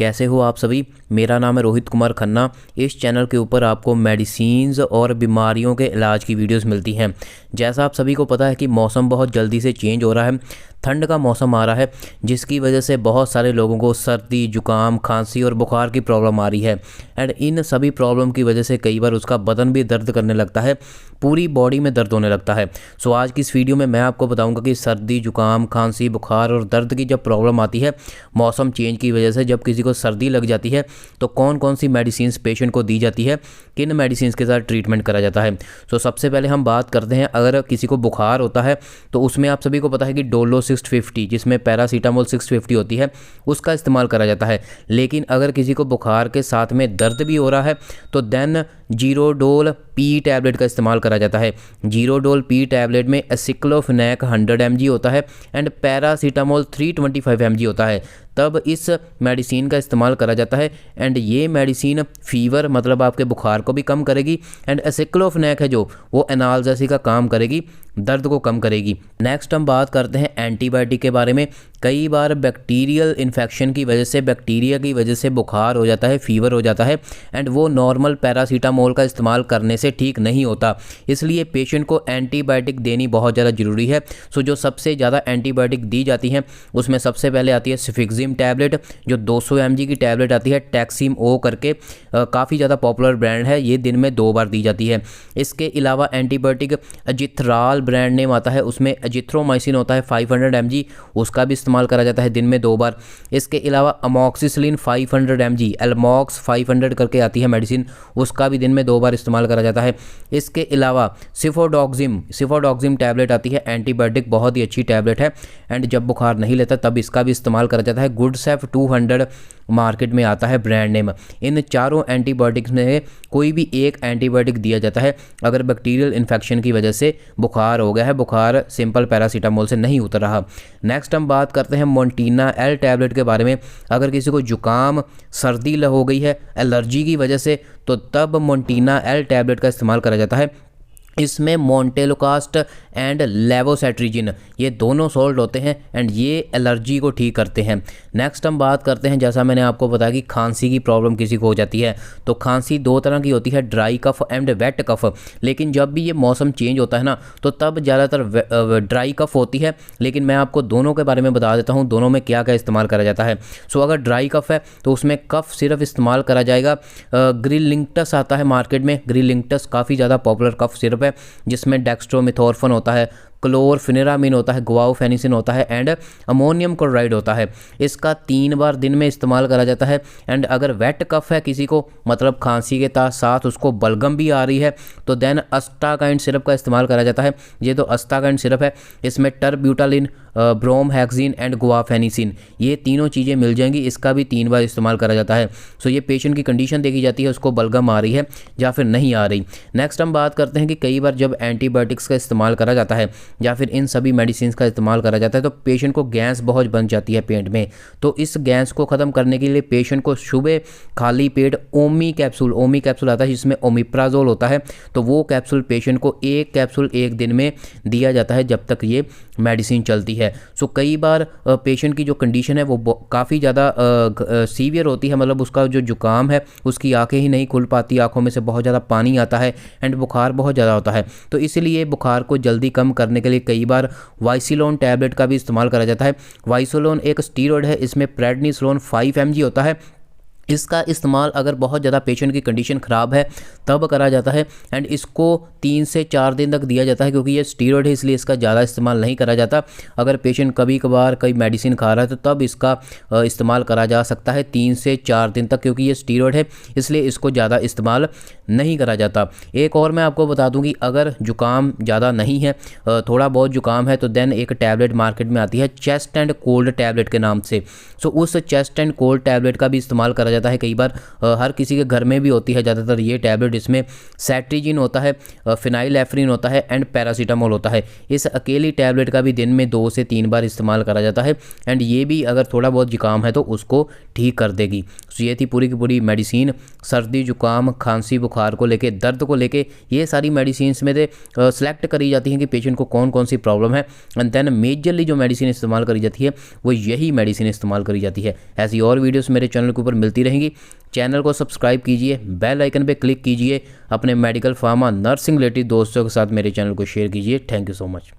कैसे हो आप सभी। मेरा नाम है रोहित कुमार खन्ना। इस चैनल के ऊपर आपको मेडिसिन्स और बीमारियों के इलाज की वीडियोस मिलती हैं। जैसा आप सभी को पता है कि मौसम बहुत जल्दी से चेंज हो रहा है, ठंड का मौसम आ रहा है, जिसकी वजह से बहुत सारे लोगों को सर्दी, जुकाम, खांसी और बुखार की प्रॉब्लम आ रही है। एंड इन सभी प्रॉब्लम की वजह से कई बार उसका बदन भी दर्द करने लगता है, पूरी बॉडी में दर्द होने लगता है। सो आज की इस वीडियो में मैं आपको बताऊंगा कि सर्दी, जुकाम, खांसी, बुखार और दर्द की जब प्रॉब्लम आती है मौसम चेंज की वजह से, जब किसी को सर्दी लग जाती है तो कौन कौन सी मेडिसिन पेशेंट को दी जाती है, किन मेडिसिन के साथ ट्रीटमेंट करा जाता है। सो सबसे पहले हम बात करते हैं, अगर किसी को बुखार होता है तो उसमें आप सभी को पता है कि डोलो 650, जिसमें पैरासीटामोल 650 होती है, उसका इस्तेमाल करा जाता है। लेकिन अगर किसी को बुखार के साथ में दर्द भी हो रहा है तो देन जीरोडोल पी टैबलेट का इस्तेमाल करा जाता है। जीरोडोल पी टैबलेट में एसिक्लोफेनेक 100 mg होता है एंड पैरासीटामोल 325 mg होता है। तब इस मेडिसिन का इस्तेमाल करा जाता है एंड ये मेडिसिन फीवर मतलब आपके बुखार को भी कम करेगी एंड एसिक्लोफेनेक है जो वो एनाल्जेसिक का काम करेगी, दर्द को कम करेगी। नेक्स्ट हम बात करते हैं एंटीबायोटिक के बारे में। कई बार बैक्टीरियल इन्फेक्शन की वजह से, बैक्टीरिया की वजह से बुखार हो जाता है, फीवर हो जाता है एंड वो नॉर्मल पैरासीटामोल का इस्तेमाल करने से ठीक नहीं होता। इसलिए पेशेंट को एंटीबायोटिक देनी बहुत ज़्यादा ज़रूरी है। सो जो सबसे ज़्यादा एंटीबायोटिक दी जाती हैं उसमें सबसे पहले आती है सिफिक्सिम टैबलेट, जो 200 mg की टैबलेट आती है, टैक्सिम ओ करके काफ़ी ज़्यादा पॉपुलर ब्रांड है। ये दिन में 2 बार दी जाती है। इसके अलावा एंटीबायोटिक अजिथ्राल ब्रांड नेम आता है, उसमें अजिथ्रोमाइसिन होता है 500 mg, उसका भी इस्तेमाल करा जाता है दिन में 2 बार। इसके अलावा अमोक्सिसिलिन 500 mg, एलमॉक्स 500 करके आती है मेडिसिन, उसका भी दिन में 2 बार इस्तेमाल करा जाता है। इसके अलावा सिफोडॉक्सिम टैबलेट आती है, एंटीबायोटिक बहुत ही अच्छी टैबलेट है एंड जब बुखार नहीं लेता तब इसका भी इस्तेमाल करा जाता है। गुडसेफ 200 मार्केट में आता है ब्रांड नेम। इन चारों एंटीबायोटिक्स में कोई भी एक एंटीबायोटिक दिया जाता है अगर बैक्टीरियल इन्फेक्शन की वजह से बुखार हो गया है, बुखार सिंपल पैरासीटामोल से नहीं उतर रहा। नेक्स्ट हम बात करते हैं मोन्टीना एल टैबलेट के बारे में। अगर किसी को जुकाम, सर्दी हो गई है एलर्जी की वजह से, तो तब मोन्टीना एल टैबलेट का इस्तेमाल करा जाता है। इसमें मोन्टेलोकास्ट एंड लेवोसेट्रिजिन ये दोनों सॉल्ट होते हैं एंड ये एलर्जी को ठीक करते हैं। नेक्स्ट हम बात करते हैं, जैसा मैंने आपको बताया कि खांसी की प्रॉब्लम किसी को हो जाती है तो खांसी 2 तरह की होती है, ड्राई कफ एंड वेट कफ। लेकिन जब भी ये मौसम चेंज होता है ना तो तब ज़्यादातर ड्राई कफ होती है, लेकिन मैं आपको दोनों के बारे में बता देता हूँ दोनों में क्या क्या इस्तेमाल करा जाता है। सो अगर ड्राई कफ है तो उसमें कफ सिर्फ इस्तेमाल करा जाएगा। ग्रिलिंगटस आता है मार्केट में, ग्रिलिंगटस काफ़ी ज़्यादा पॉपुलर कफ सिरप है जिसमें डेक्स्ट्रोमिथोर्फन होता है, क्लोरफेनिरामिन होता है, गुआफेनिसिन होता है एंड अमोनियम क्लोराइड होता है। इसका 3 बार दिन में इस्तेमाल करा जाता है। एंड अगर वेट कफ है किसी को, मतलब खांसी के साथ उसको बलगम भी आ रही है, तो देन अस्टाकाइन सिरप का इस्तेमाल करा जाता है। ये तो अस्टाकाइन सिरप है, इसमें टरब्यूटालिन, ब्रोमहेक्सिन एंड गुआफेनिसिन ये तीनों चीज़ें मिल जाएंगी। इसका भी 3 बार इस्तेमाल करा जाता है। सो ये पेशेंट की कंडीशन देखी जाती है, उसको बलगम आ रही है या फिर नहीं आ रही। नेक्स्ट हम बात करते हैं कि कई बार जब एंटीबायोटिक्स का इस्तेमाल करा जाता है या फिर इन सभी मेडिसिन का इस्तेमाल करा जाता है तो पेशेंट को गैस बहुत बन जाती है पेट में। तो इस गैस को ख़त्म करने के लिए पेशेंट को सुबह खाली पेट ओमी कैप्सूल आता है जिसमें ओमिप्राजोल होता है, तो वो कैप्सूल पेशेंट को 1 कैप्सूल 1 दिन में दिया जाता है जब तक ये मेडिसिन चलती है। सो कई बार पेशेंट की जो कंडीशन है वो काफ़ी ज़्यादा सीवियर होती है, मतलब उसका जो जुकाम है उसकी आंखें ही नहीं खुल पाती, आंखों में से बहुत ज़्यादा पानी आता है एंड बुखार बहुत ज़्यादा होता है। तो इसलिए बुखार को जल्दी कम करने के लिए कई बार वाइसिलोन टैबलेट का भी इस्तेमाल करा जाता है। वाइसिलोन एक स्टीरॉयड है, इसमें प्रेडनिसोलोन 5 mg होता है। इसका इस्तेमाल अगर बहुत ज़्यादा पेशेंट की कंडीशन ख़राब है तब करा जाता है एंड इसको 3 से 4 दिन तक दिया जाता है, क्योंकि ये स्टीरॉयड है इसलिए इसका ज़्यादा इस्तेमाल नहीं करा जाता। अगर पेशेंट कभी कभार कोई मेडिसिन खा रहा है तो तब इसका इस्तेमाल करा जा सकता है 3 से 4 दिन तक, क्योंकि ये स्टीरॉयड है इसलिए इसको ज़्यादा इस्तेमाल नहीं करा जाता। एक और मैं आपको बता दूं कि अगर जुकाम ज़्यादा नहीं है, थोड़ा बहुत जुकाम है, तो देन एक टैबलेट मार्केट में आती है चेस्ट एंड कोल्ड टैबलेट के नाम से। सो उस चेस्ट एंड कोल्ड टैबलेट का भी इस्तेमाल करा करा जाता है। कई बार हर किसी के घर में भी होती है ज़्यादातर ये टैबलेट। इसमें सेट्रिजिन होता है, फिनाइलएफ्रिन होता है एंड पैरासीटामोल होता है। इस अकेली टैबलेट का भी दिन में 2 से 3 बार इस्तेमाल करा जाता है एंड ये भी अगर थोड़ा बहुत जुकाम है तो उसको ठीक कर देगी। तो ये थी पूरी की पूरी मेडिसिन सर्दी जुकाम खांसी बुखार को लेके, दर्द को लेके। ये सारी मेडिसिन में से सेलेक्ट करी जाती हैं कि पेशेंट को कौन कौन सी प्रॉब्लम है एंड देन मेजरली जो मेडिसिन इस्तेमाल करी जाती है वो यही मेडिसिन इस्तेमाल करी जाती है। ऐसी और वीडियोस मेरे चैनल के ऊपर मिलती रहेंगी। चैनल को सब्सक्राइब कीजिए, बेल आइकन पे क्लिक कीजिए, अपने मेडिकल फार्मा नर्सिंग रिलेटेड दोस्तों के साथ मेरे चैनल को शेयर कीजिए। Thank you so much.